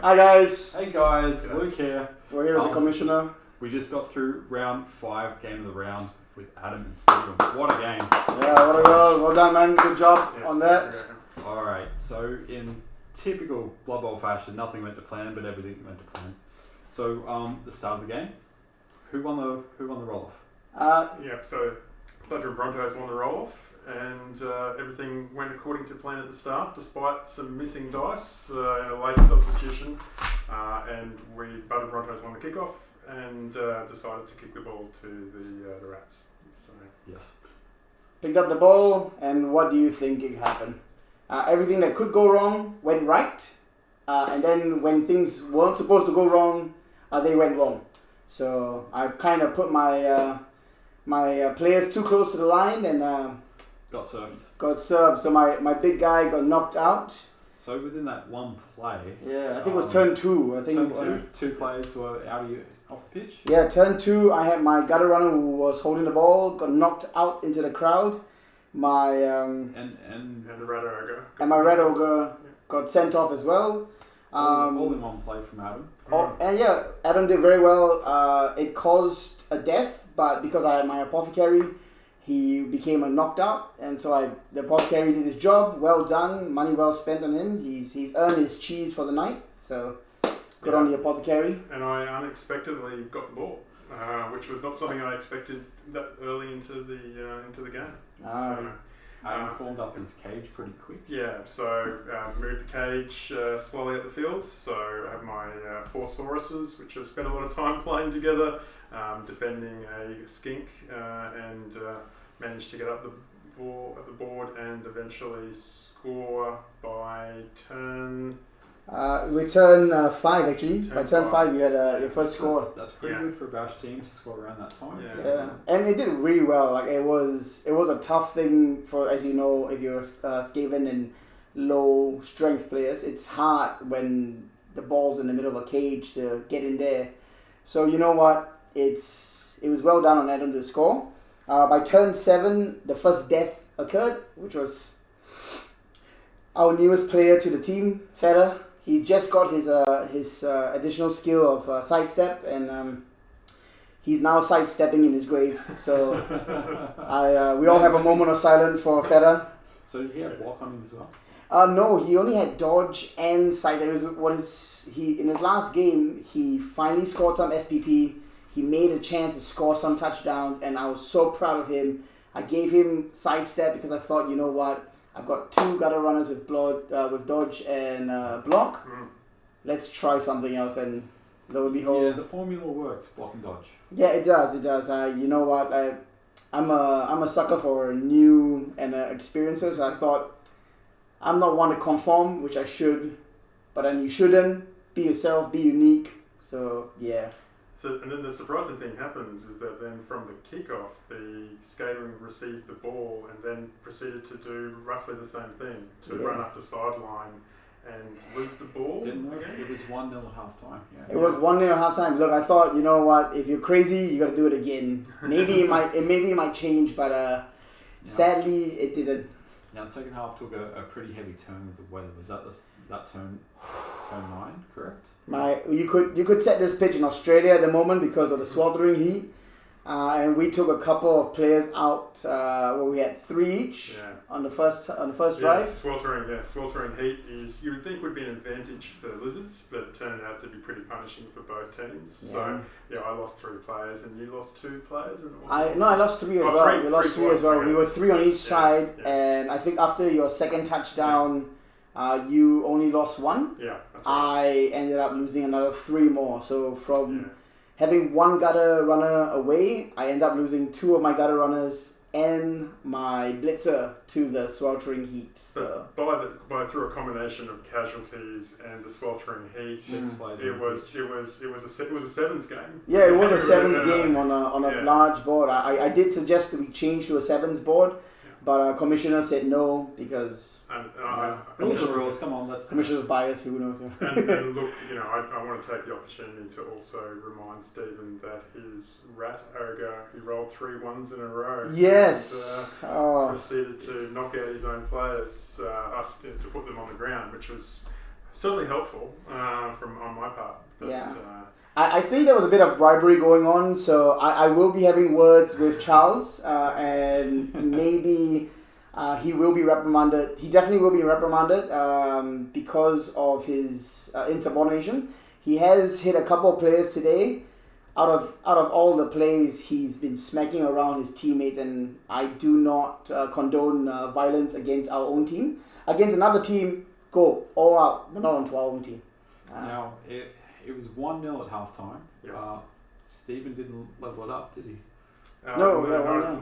Hi guys. Hey guys, Luke here. We're here with the Commissioner. We just got through round 5, game of the round with Adam and Stephen. What a game. Yeah, well done man, good job on that. Alright, so in typical Blood Bowl fashion, nothing went to plan, but everything went to plan. So the start of the game, who won the roll-off? So Blood Broncos won the roll-off. And everything went according to plan at the start, despite some missing dice in a late substitution. And Butter Broncos won the kickoff and decided to kick the ball to the Rats. So yes, picked up the ball, and what do you think happened? Everything that could go wrong went right, and then when things weren't supposed to go wrong, they went wrong. So I kind of put my players too close to the line and. Got served. So my big guy got knocked out. So within that one play... Yeah, I think it was turn 2. Two players were off the pitch? Yeah, turn 2, I had my gutter runner who was holding the ball, got knocked out into the crowd. My... And the Red Ogre. And my Red Ogre got sent off as well. All in one play from Adam. And yeah, Adam did very well. It caused a death, but because I had my Apothecary... He became a knocked out, and so the Apothecary did his job. Well done, money well spent on him. He's earned his cheese for the night, so good on the Apothecary. And I unexpectedly got the ball, which was not something I expected that early into the game. Adam formed up his cage pretty quick. Yeah, so moved the cage slowly up the field. So I have my 4 Sauruses, which have spent a lot of time playing together, defending a skink, and managed to get up the board and eventually score by turn. We turn 5 actually. By turn 5, you had your first score. That's pretty good for a Bash team to score around that time. Yeah, and it did really well. Like it was a tough thing for, as you know, if you're Skaven and low strength players. It's hard when the ball's in the middle of a cage to get in there. So you know what? It was well done on Adam to score. By turn 7, the first death occurred, which was our newest player to the team, Feder. He just got his additional skill of sidestep, and he's now sidestepping in his grave. So we all have a moment of silence for Feder. So did he have block on him as well? No, he only had dodge and sidestep. In his last game, he finally scored some SPP. He made a chance to score some touchdowns, and I was so proud of him. I gave him sidestep because I thought, you know what? I've got 2 gutter runners with dodge and block. Let's try something else, and lo and behold. Yeah, the formula works, block and dodge. Yeah, it does. You know what? I'm a sucker for new and experiences. So I thought I'm not one to conform, which I should, but then you shouldn't. Be yourself. Be unique. So yeah. So, and then the surprising thing happens is that then from the kickoff, the Skaven received the ball and then proceeded to do roughly the same thing, to run up the sideline and lose the ball. Didn't work. It was 1-0 at half time. Yeah. It was 1-0 at half time. Look, I thought, you know what? If you're crazy, you got to do it again. Maybe it might change, but sadly, it didn't. Now the second half took a pretty heavy turn with the weather. Was that turn 9, correct? You could set this pitch in Australia at the moment because of the sweltering heat, and we took a couple of players out where we had 3 each on the first drive. Sweltering heat is, you would think, would be an advantage for Lizards, but it turned out to be pretty punishing for both teams. Yeah. So I lost 3 players, and you lost 2 players. I lost 3 as well. We lost 3 as well. We were 3 on each side, and I think after your second touchdown. You only lost 1. Yeah, that's right. I ended up losing another 3 more. So from having 1 gutter runner away, I ended up losing 2 of my gutter runners and my blitzer to the sweltering heat. So through a combination of casualties and the sweltering heat, it was a sevens game. Yeah, it was a sevens game on a large board. I did suggest that we change to a sevens board, but Commissioner said no because. Rules. Come on, let's. Commissioner's bias. Who knows? and look, I want to take the opportunity to also remind Stephen that his Rat Ogre, he rolled 3 1s in a row. Yes. And, proceeded to knock out his own players, to put them on the ground, which was certainly helpful from on my part. But, Yeah. I think there was a bit of bribery going on, so I will be having words with Charles, and maybe he will be reprimanded. He definitely will be reprimanded because of his insubordination. He has hit a couple of players today. Out of all the plays, he's been smacking around his teammates, and I do not condone violence against our own team. Against another team, go all out, but not onto our own team. Now, it was 1-0 at half time. Yeah. Stephen didn't level it up, did he? No,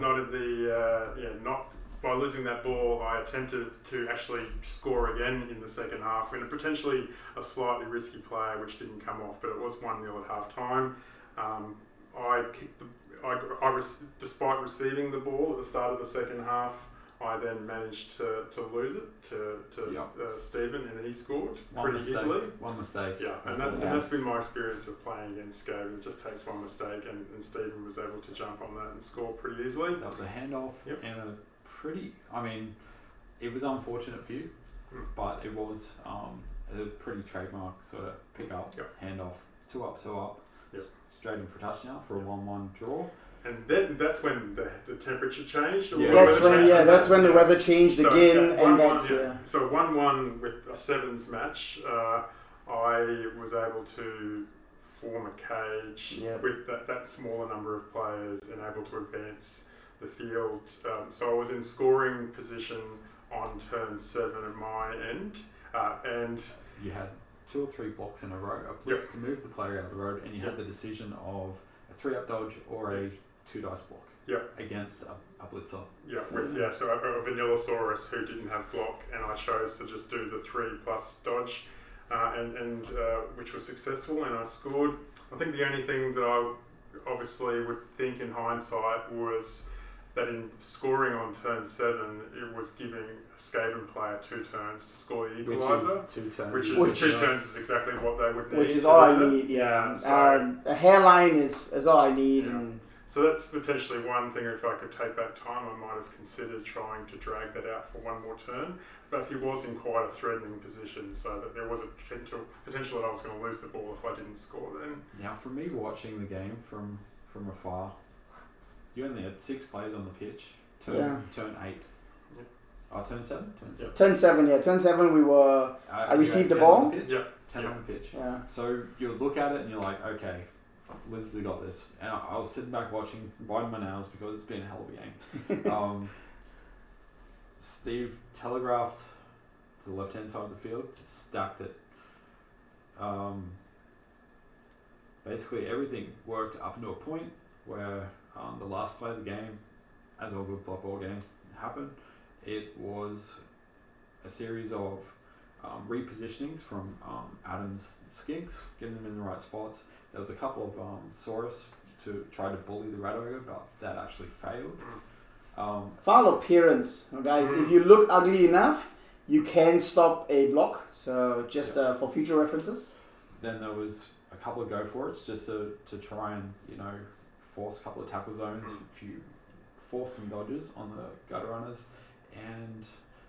not at the not by losing that ball. I attempted to actually score again in the second half in potentially a slightly risky play, which didn't come off, but it was 1-0 at half time. Despite receiving the ball at the start of the second half, I then managed to lose it to Stephen, and he scored pretty easily. One mistake. Yeah, and that's been my experience of playing against Skaven. It just takes one mistake, and Stephen was able to jump on that and score pretty easily. That was a handoff and a pretty. I mean, it was unfortunate for you, but it was a pretty trademark sort of pick up, handoff, 2 up. Yep. Straight in for a touchdown for a 1-1 draw. And that's when the temperature changed. Yeah. That's when the weather changed again, and that's So 1-1 with a sevens match. I was able to form a cage with that smaller number of players and able to advance the field. So I was in scoring position on turn 7 of my end, and you had 2 or 3 blocks in a row, a blitz to move the player out of the road, and you had the decision of a 3-up dodge or a 2-dice block against a blitzer. So a Vanillasaurus who didn't have block, and I chose to just do the 3+ dodge, and which was successful, and I scored. I think the only thing that I obviously would think in hindsight was that in scoring on turn 7, it was giving a Skaven player 2 turns to score the equaliser. Which is 2 turns is exactly what they would need. Which is all I need, So, a hairline is all I need. And so that's potentially one thing. If I could take back time, I might have considered trying to drag that out for one more turn. But he was in quite a threatening position, so that there was a potential that I was going to lose the ball if I didn't score then. Now, for me watching the game from afar, you only had 6 players on the pitch. Turn 8. Turn 7? Turn 7, Turn 7 we were... I received the ball. 10 on the pitch. Yeah. So you look at it and you're like, okay, Wizards have got this. And I was sitting back watching, biting my nails because it's been a hell of a game. Steve telegraphed to the left-hand side of the field, stacked it. Basically everything worked up into a point where the last play of the game, as all good Blood Bowl games happen, it was a series of repositionings from Adam's skinks, getting them in the right spots. There was a couple of Saurus to try to bully the Rat Ogre, but that actually failed. Foul appearance, guys. If you look ugly enough, you can stop a block. So just for future references. Then there was a couple of go-for-its just to try and, force a couple of tackle zones, force some dodges on the gutter runners, and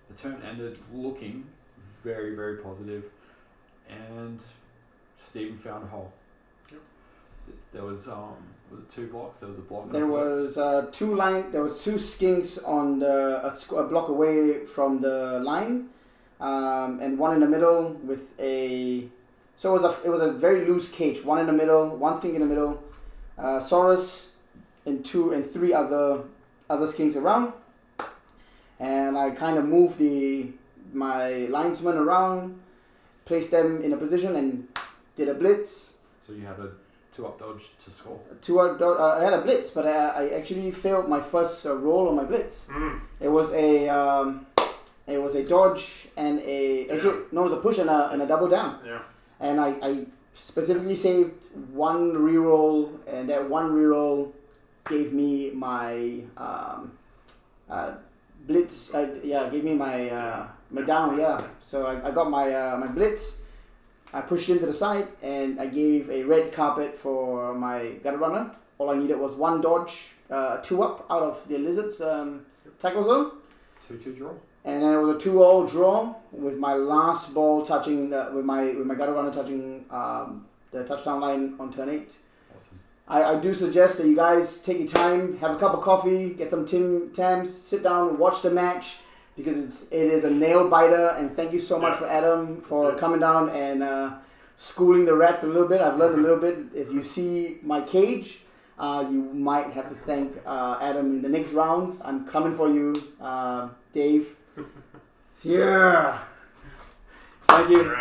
the turn ended looking very, very positive, and Stephen found a hole. Yep. There was 2 blocks. There was a block. There was 2 skinks on a block away from the line, and one in the middle with a. So it was a very loose cage. One in the middle, 1 skink in the middle, Saurus, and 2 and 3 other skinks around, and I kind of moved my linesmen around, placed them in a position, and did a blitz. So you had a 2-up dodge to score. 2-up dodge. I had a blitz, but I actually failed my first roll on my blitz. It was a dodge and it was a push and a double down. Yeah. And I specifically saved 1 reroll, and that 1 reroll gave me my blitz. Gave me my down. So I got my blitz. I pushed into the side, and I gave a red carpet for my gutter runner. All I needed was 1 dodge, 2 up out of the Lizards tackle zone. 2-2 draw. And then it was a 2-all draw with my last ball touching with my gutter runner touching the touchdown line on turn 8. Awesome. I do suggest that you guys take your time, have a cup of coffee, get some Tim Tams, sit down, watch the match, because it is a nail biter. And thank you so much for Adam for coming down and schooling the rats a little bit. I've learned a little bit. If you see my cage, you might have to thank Adam in the next round. I'm coming for you, Dave. Yeah. Thank you.